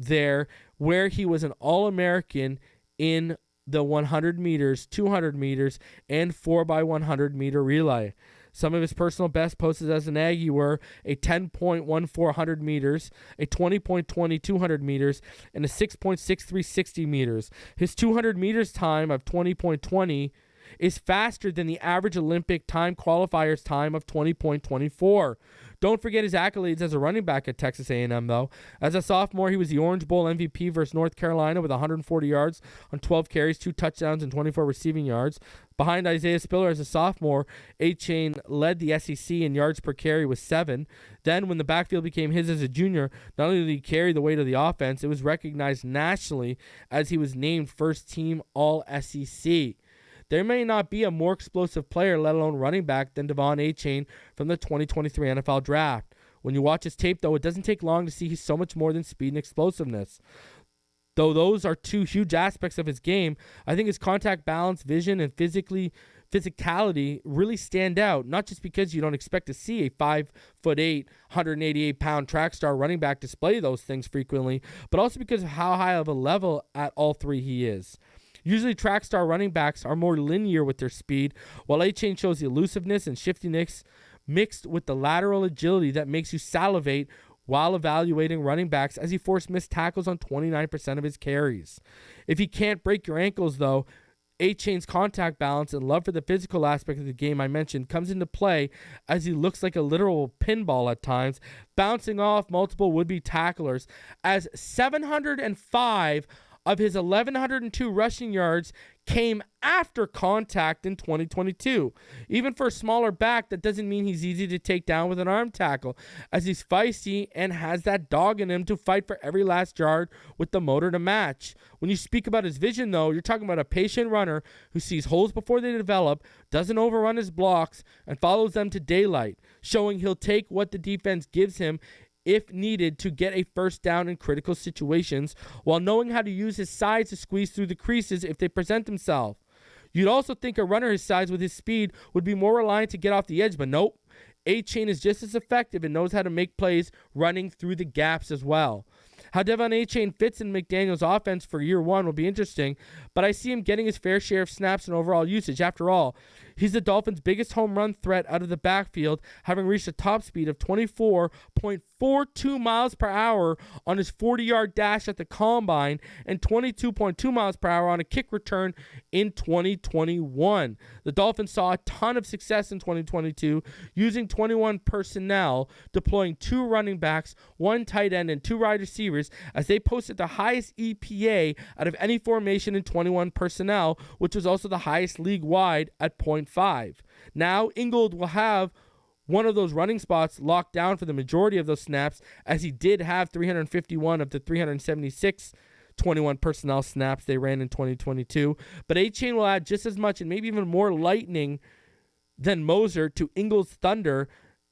there, where he was an All-American in the 100 meters, 200 meters, and 4x100 meter relay. Some of his personal best posted as an Aggie were a 10.14 100 meters, a 20.20 200 meters, and a 6.63 60 meters. His 200 meters time of 20.20 is faster than the average Olympic time qualifier's time of 20.24. Don't forget his accolades as a running back at Texas A&M, though. As a sophomore, he was the Orange Bowl MVP versus North Carolina with 140 yards on 12 carries, 2 touchdowns, and 24 receiving yards. Behind Isaiah Spiller as a sophomore, Achane led the SEC in yards per carry with 7. Then, when the backfield became his as a junior, not only did he carry the weight of the offense, it was recognized nationally as he was named first-team All-SEC. There may not be a more explosive player, let alone running back, than Devon Achane from the 2023 NFL Draft. When you watch his tape, though, it doesn't take long to see he's so much more than speed and explosiveness. Though those are two huge aspects of his game, I think his contact balance, vision, and physicality really stand out, not just because you don't expect to see a 5'8", 188-pound track star running back display those things frequently, but also because of how high of a level at all three he is. Usually track star running backs are more linear with their speed, while Achane shows the elusiveness and shiftiness mixed with the lateral agility that makes you salivate while evaluating running backs, as he forced missed tackles on 29% of his carries. If he can't break your ankles, though, Achane's contact balance and love for the physical aspect of the game I mentioned comes into play, as he looks like a literal pinball at times, bouncing off multiple would-be tacklers, as 705 of his 1,102 rushing yards came after contact in 2022. Even for a smaller back, that doesn't mean he's easy to take down with an arm tackle, as he's feisty and has that dog in him to fight for every last yard with the motor to match. When you speak about his vision, though, you're talking about a patient runner who sees holes before they develop, doesn't overrun his blocks, and follows them to daylight, showing he'll take what the defense gives him if needed to get a first down in critical situations, while knowing how to use his size to squeeze through the creases if they present themselves. You'd also think a runner his size with his speed would be more reliant to get off the edge, but nope. Achane is just as effective and knows how to make plays running through the gaps as well. How Devon Achane fits in McDaniel's offense for year one will be interesting, but I see him getting his fair share of snaps and overall usage. After all, he's the Dolphins' biggest home run threat out of the backfield, having reached a top speed of 24.42 miles per hour on his 40-yard dash at the Combine and 22.2 miles per hour on a kick return in 2021. The Dolphins saw a ton of success in 2022 using 21 personnel, deploying 2 running backs, 1 tight end, and 2 wide receivers as they posted the highest EPA out of any formation in 21 personnel, which was also the highest league-wide at 0.5. Now, Ingold will have one of those running spots locked down for the majority of those snaps, as he did have 351 of the 376 21 personnel snaps they ran in 2022. But Achane will add just as much and maybe even more lightning than Moser to Ingold's thunder,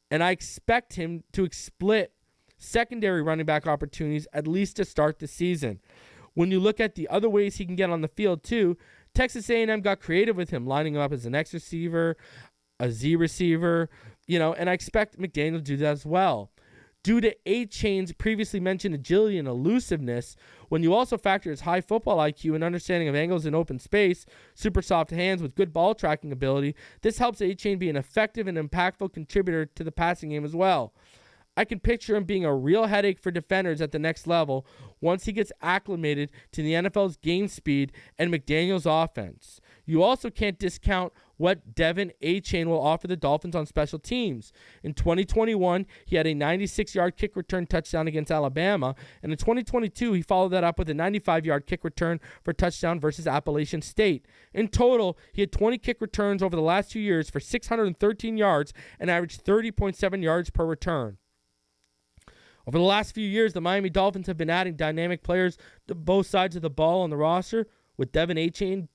and I expect him to split secondary running back opportunities at least to start the season. When you look at the other ways he can get on the field too, Texas A&M got creative with him, lining him up as an X receiver, a Z receiver, and I expect McDaniel to do that as well. Due to Achane's previously mentioned agility and elusiveness, when you also factor his high football IQ and understanding of angles in open space, super soft hands with good ball tracking ability, this helps Achane be an effective and impactful contributor to the passing game as well. I can picture him being a real headache for defenders at the next level once he gets acclimated to the NFL's game speed and McDaniel's offense. You also can't discount what Devon Achane will offer the Dolphins on special teams. In 2021, he had a 96-yard kick return touchdown against Alabama, and in 2022, he followed that up with a 95-yard kick return for a touchdown versus Appalachian State. In total, he had 20 kick returns over the last 2 years for 613 yards and averaged 30.7 yards per return. Over the last few years, the Miami Dolphins have been adding dynamic players to both sides of the ball on the roster, with Devon Achane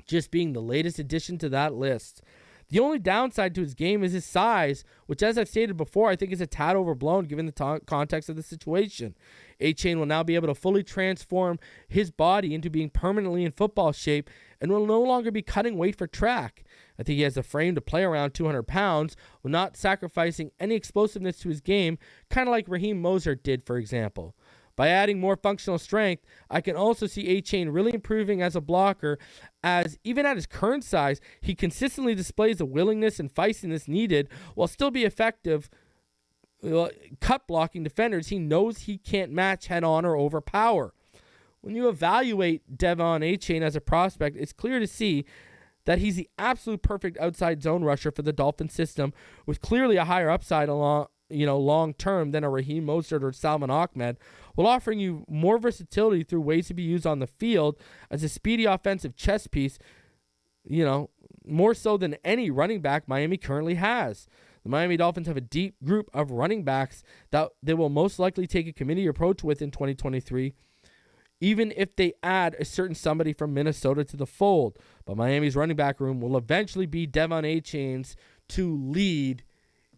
just being the latest addition to that list. The only downside to his game is his size, which, as I've stated before, I think is a tad overblown given the context of the situation. Achane will now be able to fully transform his body into being permanently in football shape and will no longer be cutting weight for track. I think he has the frame to play around 200 pounds while not sacrificing any explosiveness to his game, kind of like Raheem Mostert did, for example. By adding more functional strength, I can also see Achane really improving as a blocker, as even at his current size, he consistently displays the willingness and feistiness needed while still be effective cut blocking defenders he knows he can't match head on or overpower. When you evaluate Devon Achane as a prospect, it's clear to see that he's the absolute perfect outside zone rusher for the Dolphin system, with clearly a higher upside long term than a Raheem Mostert or Salvon Ahmed, while offering you more versatility through ways to be used on the field as a speedy offensive chess piece, more so than any running back Miami currently has. The Miami Dolphins have a deep group of running backs that they will most likely take a committee approach with in 2023, even if they add a certain somebody from Minnesota to the fold. But Miami's running back room will eventually be Devon Achane's to lead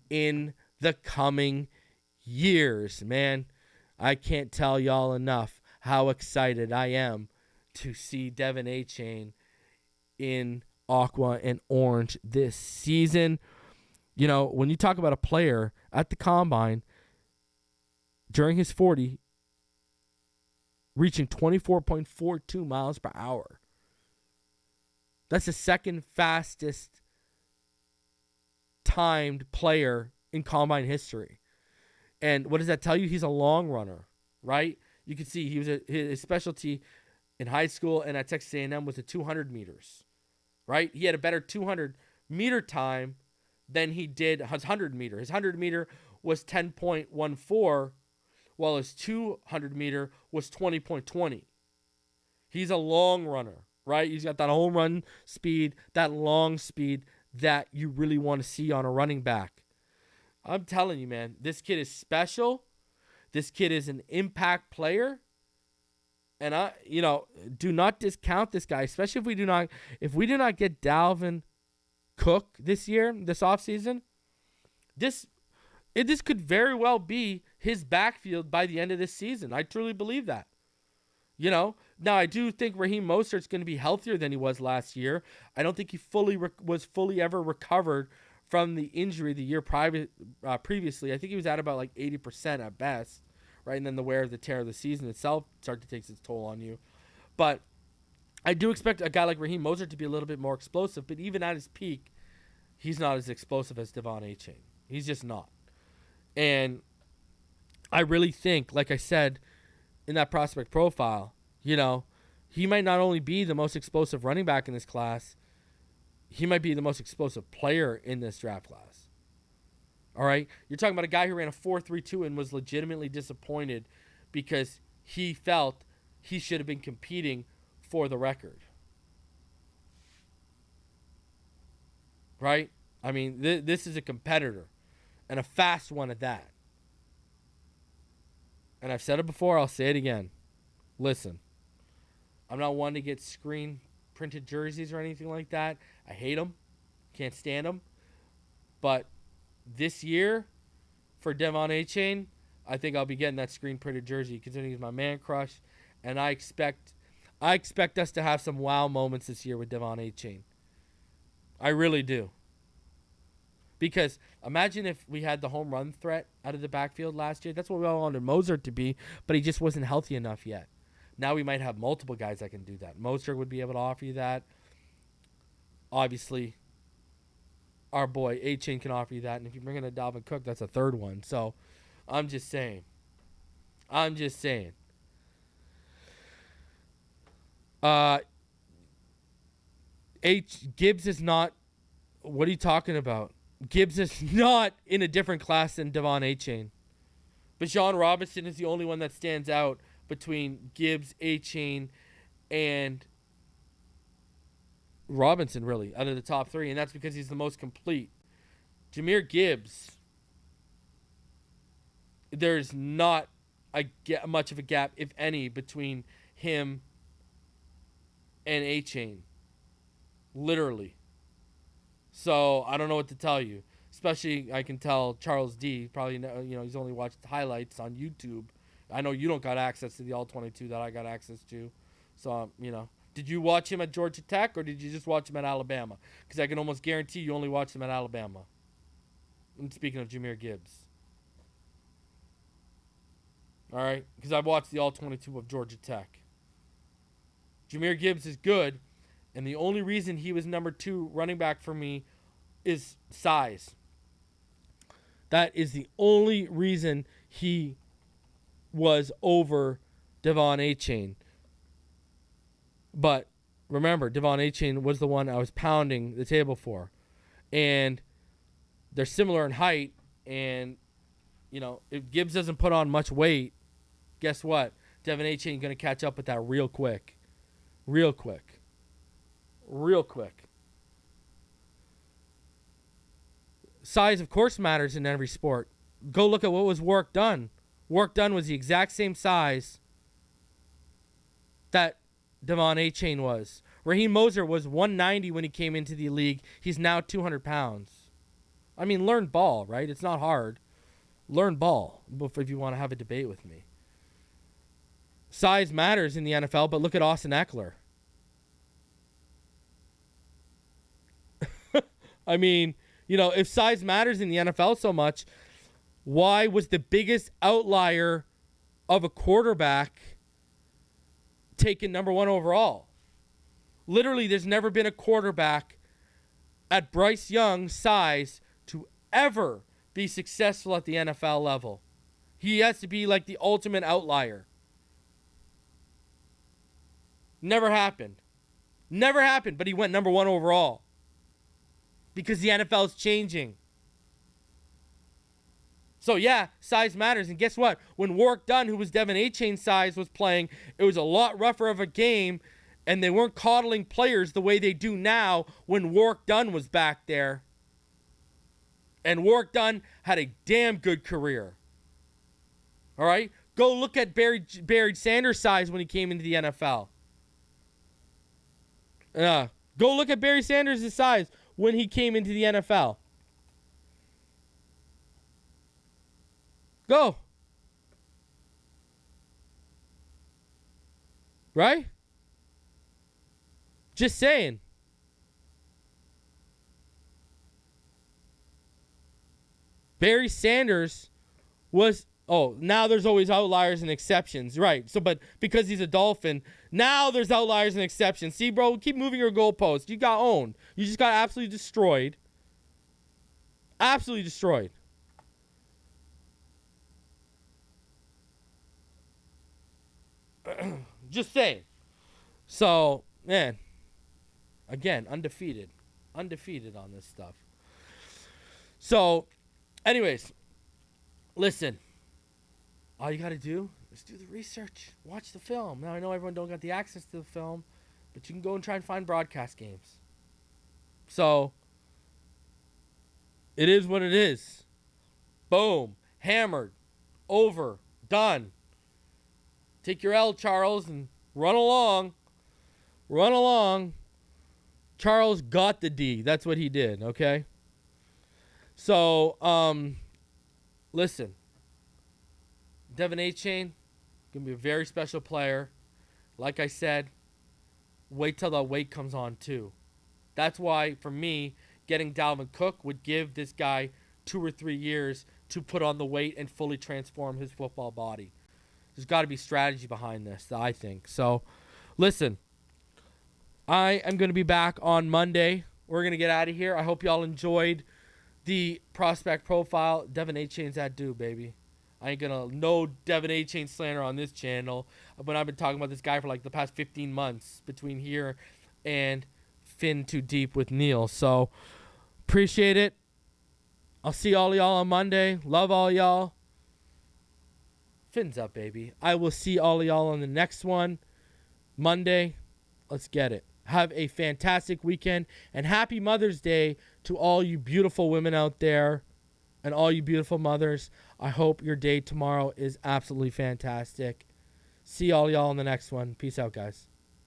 in the coming years. Man, I can't tell y'all enough how excited I am to see Devon Achane in aqua and orange this season. When you talk about a player at the Combine during his 40, reaching 24.42 miles per hour. That's the second fastest timed player in Combine history. And what does that tell you? He's a long runner, right? You can see his specialty in high school and at Texas A&M was the 200 meters, right? He had a better 200-meter time than he did his 100-meter. His 100-meter was 10.14, while his 200-meter was 20.20. He's a long runner, right? He's got that home run speed, that long speed that you really want to see on a running back. I'm telling you, man, this kid is special. This kid is an impact player. And do not discount this guy, especially if we do not get Dalvin Cook this offseason. This could very well be his backfield by the end of this season. I truly believe that. Now I do think Raheem Mostert's going to be healthier than he was last year. I don't think he was fully ever recovered from the injury the year previously. I think he was at about like 80% at best, right? And then the wear of the tear of the season itself starts to take its toll on you. But I do expect a guy like Raheem Mostert to be a little bit more explosive, but even at his peak, he's not as explosive as Devon Achane. He's just not. And I really think, like I said, in that prospect profile, he might not only be the most explosive running back in this class, he might be the most explosive player in this draft class. All right? You're talking about a guy who ran a 4.32 and was legitimately disappointed because he felt he should have been competing for the record. Right? I mean, this is a competitor, and a fast one at that. And I've said it before, I'll say it again. Listen, I'm not one to get screen printed jerseys or anything like that. I hate them. Can't stand them. But this year, for Devon Achane, I think I'll be getting that screen printed jersey considering he's my man crush. And I expect us to have some wow moments this year with Devon Achane. I really do. Because imagine if we had the home run threat out of the backfield last year. That's what we all wanted Mostert to be, but he just wasn't healthy enough yet. Now we might have multiple guys that can do that. Mostert would be able to offer you that. Obviously, our boy Achane can offer you that. And if you bring in a Dalvin Cook, that's a third one. So I'm just saying. Gibbs is not. What are you talking about? Gibbs is not in a different class than Devon Achane. Bijan Robinson is the only one that stands out between Gibbs, Achane, and Robinson, really, out of the top three, and that's because he's the most complete. Jahmyr Gibbs, there's not much of a gap, if any, between him and Achane. Literally. So I don't know what to tell you. Especially, I can tell Charles D. Probably, he's only watched highlights on YouTube. I know you don't got access to the All-22 that I got access to. So, Did you watch him at Georgia Tech or did you just watch him at Alabama? Because I can almost guarantee you only watched him at Alabama. I'm speaking of Jahmyr Gibbs. All right? Because I've watched the All-22 of Georgia Tech. Jahmyr Gibbs is good. And the only reason he was number 2 running back for me is size. That is the only reason he was over Devon Achane. But remember, Devon Achane was the one I was pounding the table for. And they're similar in height. And, if Gibbs doesn't put on much weight, guess what? Devon Achane going to catch up with that real quick. Real quick. Size, of course, matters in every sport. Go look at what was Warrick Dunn. Warrick Dunn was the exact same size that Devon Achane was. Raheem Mostert was 190 when he came into the league. He's now 200 pounds. I mean, learn ball, right? It's not hard. Learn ball if you want to have a debate with me. Size matters in the NFL, but look at Austin Eckler. I mean, if size matters in the NFL so much, why was the biggest outlier of a quarterback taken number 1 overall? Literally, there's never been a quarterback at Bryce Young's size to ever be successful at the NFL level. He has to be like the ultimate outlier. Never happened. Never happened, but he went number 1 overall. Because the NFL is changing. So, yeah, size matters. And guess what? When Warrick Dunn, who was Devon Achane's size, was playing, it was a lot rougher of a game, and they weren't coddling players the way they do now when Warrick Dunn was back there. And Warrick Dunn had a damn good career. All right? Go look at Barry Sanders' size when he came into the NFL. Go look at Barry Sanders' size when he came into the NFL. Go. Right? Just saying. Barry Sanders was Oh, now there's always outliers and exceptions. Right. So, but because he's a Dolphin, now there's outliers and exceptions. See, bro, keep moving your goalposts. You got owned. You just got absolutely destroyed. Absolutely destroyed. Just saying. So, man, again, undefeated. Undefeated on this stuff. So, anyways, listen. All you got to do is do the research. Watch the film. Now, I know everyone don't got the access to the film, but you can go and try and find broadcast games. So, it is what it is. Boom. Hammered. Over. Done. Take your L, Charles, and run along. Run along. Charles got the D. That's what he did, okay? So, listen. Devon Achane, going to be a very special player. Like I said, wait till the weight comes on too. That's why, for me, getting Dalvin Cook would give this guy 2 or 3 years to put on the weight and fully transform his football body. There's got to be strategy behind this, I think. So, listen, I am going to be back on Monday. We're going to get out of here. I hope y'all enjoyed the prospect profile. Devon Achane's that dude, baby. I ain't going to no Devon Achane slander on this channel. But I've been talking about this guy for like the past 15 months between here and Fin Too Deep with Neil. So, appreciate it. I'll see all y'all on Monday. Love all y'all. Fins up, baby. I will see all y'all on the next one. Monday. Let's get it. Have a fantastic weekend. And happy Mother's Day to all you beautiful women out there and all you beautiful mothers. I hope your day tomorrow is absolutely fantastic. See all y'all on the next one. Peace out, guys.